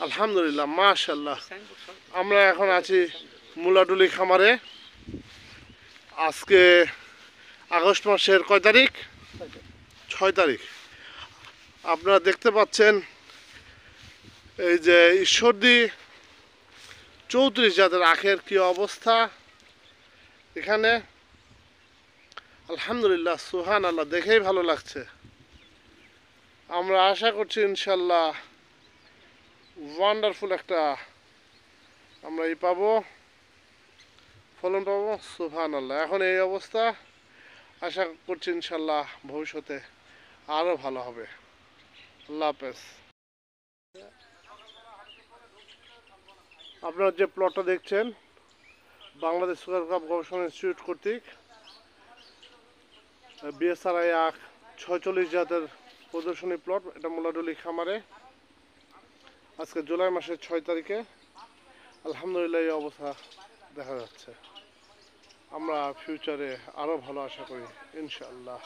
আলহামদুলিল্লাহ, মাশাআল্লাহ। আমরা এখন আছি মুলাডুলি খামারে। আজকে আগস্ট মাসের কয় তারিখ? 6 তারিখ। আপনারা দেখতে পাচ্ছেন এই যে ঈশ্বরদী 34 জাতের আখের কি অবস্থা এখানে। আলহামদুলিল্লাহ, সুবহান আল্লাহ, দেখেই ভালো লাগছে। আমরা আশা করছি ইনশাল্লাহ ওয়ান্ডারফুল একটা আমরা পাবো, ফলন পাবো। সুবহান আল্লাহ, এখন এই অবস্থা, আশা করছি ইনশাল্লাহ ভবিষ্যতে আরও ভালো হবে। আল্লাহ হাফেজ। আপনারা যে প্লটটা দেখছেন বাংলাদেশ সুগার কাপ গবেষণা ইনস্টিটিউট কর্তৃক বিএসআরআই আখ 46 জাতের প্রদর্শনী প্লট। এটা মুলাডুলি খামারে আজকে জুলাই মাসের 6 তারিখে আলহামদুলিল্লাহ এই অবস্থা দেখা যাচ্ছে। আমরা ফিউচারে আরও ভালো আশা করি ইনশাআল্লাহ।